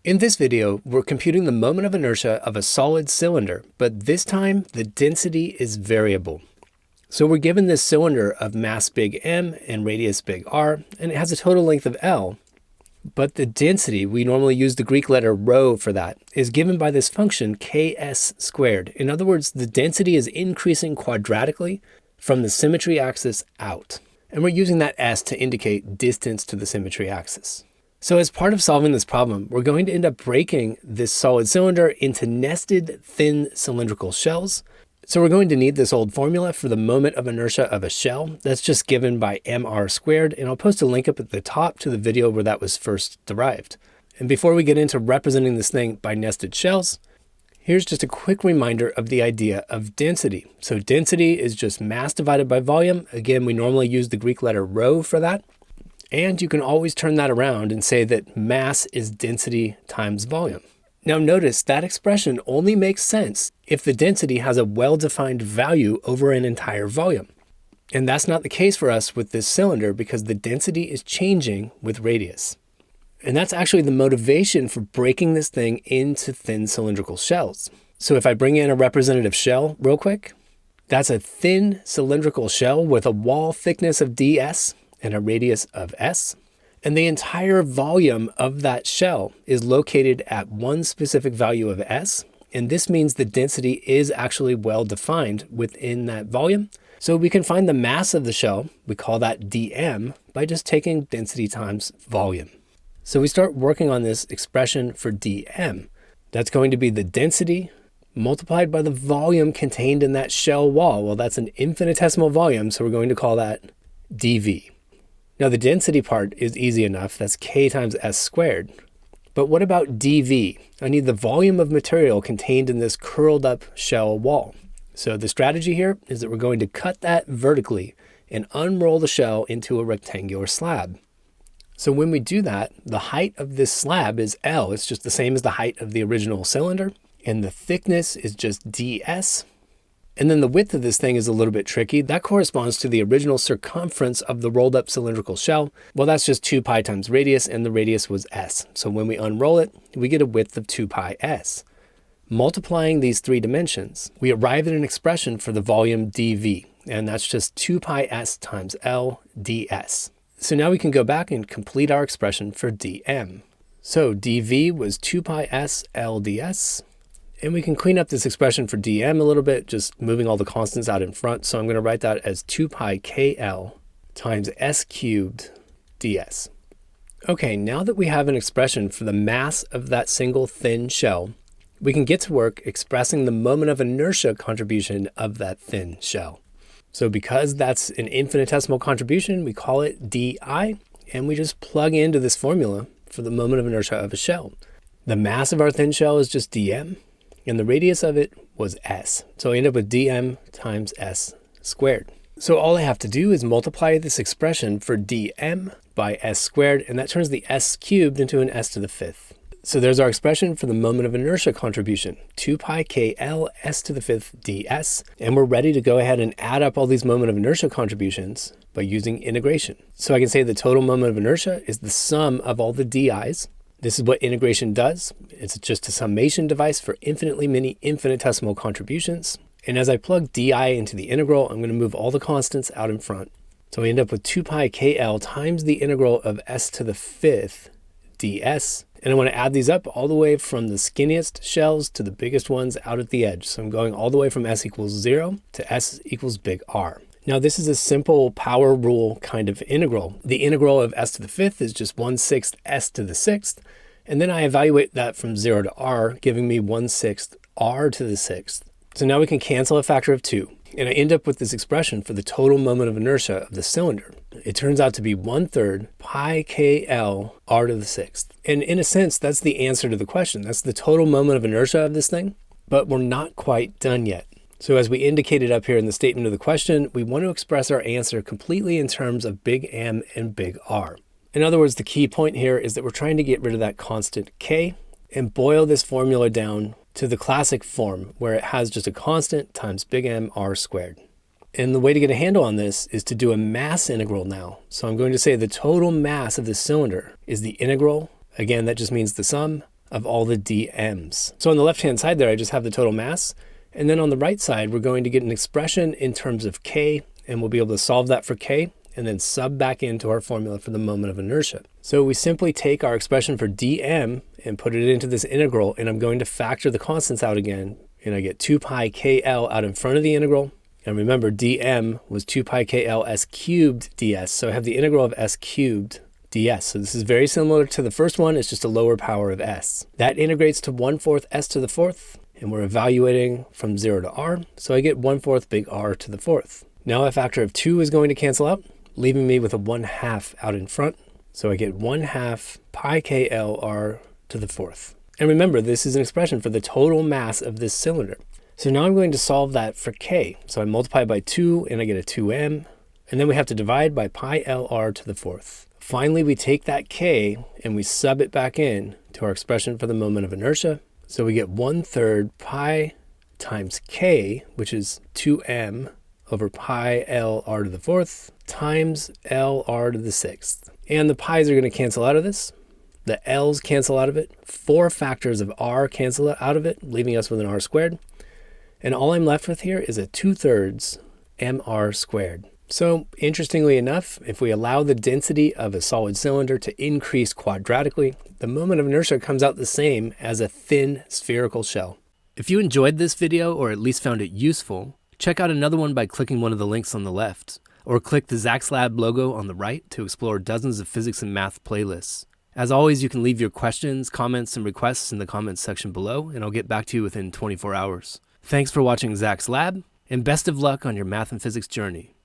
In this video, we're computing the moment of inertia of a solid cylinder, but this time the density is variable. So we're given this cylinder of mass big M and radius big R, and it has a total length of L. But the density, we normally use the Greek letter rho for that, is given by this function ks squared. In other words, the density is increasing quadratically from the symmetry axis out. And we're using that s to indicate distance to the symmetry axis. So as part of solving this problem, we're going to end up breaking this solid cylinder into nested thin cylindrical shells. So we're going to need this old formula for the moment of inertia of a shell. That's just given by mr squared, and I'll post a link up at the top to the video where that was first derived. And before we get into representing this thing by nested shells, here's just a quick reminder of the idea of density. So density is just mass divided by volume. Again, we normally use the Greek letter rho for that. And you can always turn that around and say that mass is density times volume. Now notice that expression only makes sense if the density has a well-defined value over an entire volume. And that's not the case for us with this cylinder because the density is changing with radius. And that's actually the motivation for breaking this thing into thin cylindrical shells. So if I bring in a representative shell real quick, that's a thin cylindrical shell with a wall thickness of ds and a radius of s. And the entire volume of that shell is located at one specific value of s. And this means the density is actually well defined within that volume. So we can find the mass of the shell, we call that dm, by just taking density times volume. So we start working on this expression for dm. That's going to be the density multiplied by the volume contained in that shell wall. Well, that's an infinitesimal volume, so we're going to call that dv. Now the density part is easy enough, that's k times s squared. But what about dv? I need the volume of material contained in this curled up shell wall. So the strategy here is that we're going to cut that vertically and unroll the shell into a rectangular slab. So when we do that, the height of this slab is L. It's just the same as the height of the original cylinder. And the thickness is just ds. And then the width of this thing is a little bit tricky. That corresponds to the original circumference of the rolled up cylindrical shell. Well, that's just 2 pi times radius, and the radius was s. So when we unroll it, we get a width of 2 pi s. Multiplying these three dimensions, we arrive at an expression for the volume dv, and that's just 2 pi s times L ds. So now we can go back and complete our expression for dm. So dv was 2 pi s L ds. And we can clean up this expression for dm a little bit, just moving all the constants out in front. So I'm going to write that as 2 pi kl times s cubed ds. Okay, now that we have an expression for the mass of that single thin shell, we can get to work expressing the moment of inertia contribution of that thin shell. So because that's an infinitesimal contribution, we call it di, and we just plug into this formula for the moment of inertia of a shell. The mass of our thin shell is just dm. And the radius of it was s. So I end up with dm times s squared. So all I have to do is multiply this expression for dm by s squared, and that turns the s cubed into an s to the fifth. So there's our expression for the moment of inertia contribution, 2 pi kl s to the fifth ds. And we're ready to go ahead and add up all these moment of inertia contributions by using integration. So I can say the total moment of inertia is the sum of all the di's. This is what integration does. It's just a summation device for infinitely many infinitesimal contributions. And as I plug di into the integral, I'm going to move all the constants out in front. So we end up with 2 pi kl times the integral of s to the fifth ds. And I want to add these up all the way from the skinniest shells to the biggest ones out at the edge. So I'm going all the way from s equals 0 to s equals big R. Now this is a simple power rule kind of integral. The integral of s to the fifth is just 1/6 s to the sixth. And then I evaluate that from 0 to r, giving me 1/6 r to the sixth. So now we can cancel a factor of 2. And I end up with this expression for the total moment of inertia of the cylinder. It turns out to be 1/3 pi kl r to the sixth. And in a sense, that's the answer to the question. That's the total moment of inertia of this thing. But we're not quite done yet. So as we indicated up here in the statement of the question, we want to express our answer completely in terms of big M and big R. In other words, the key point here is that we're trying to get rid of that constant K and boil this formula down to the classic form where it has just a constant times big M R squared. And the way to get a handle on this is to do a mass integral now. So I'm going to say the total mass of this cylinder is the integral, again, that just means the sum of all the dm's. So on the left-hand side there, I just have the total mass. And then on the right side, we're going to get an expression in terms of k, and we'll be able to solve that for k, and then sub back into our formula for the moment of inertia. So we simply take our expression for dm and put it into this integral, and I'm going to factor the constants out again, and I get 2 pi kl out in front of the integral. And remember, dm was 2 pi kl s cubed ds, so I have the integral of s cubed ds. So this is very similar to the first one, it's just a lower power of s. That integrates to 1/4 s to the 4th, and we're evaluating from 0 to r, so I get 1/4 big R to the 4th. Now a factor of 2 is going to cancel out, leaving me with a 1/2 out in front, so I get 1/2 pi kl r to the 4th. And remember, this is an expression for the total mass of this cylinder. So now I'm going to solve that for k. So I multiply by 2 and I get a 2m, and then we have to divide by pi lr to the 4th. Finally, we take that k and we sub it back in to our expression for the moment of inertia. So we get 1/3 pi times k, which is 2m over pi lr to the 4th times lr to the 6th. And the pi's are going to cancel out of this. The l's cancel out of it. 4 factors of r cancel out of it, leaving us with an r squared. And all I'm left with here is a 2/3 mr squared. So interestingly enough, if we allow the density of a solid cylinder to increase quadratically, the moment of inertia comes out the same as a thin spherical shell. If you enjoyed this video, or at least found it useful, check out another one by clicking one of the links on the left, or click the Zach's Lab logo on the right to explore dozens of physics and math playlists. As always, you can leave your questions, comments, and requests in the comments section below, and I'll get back to you within 24 hours. Thanks for watching Zach's Lab, and best of luck on your math and physics journey.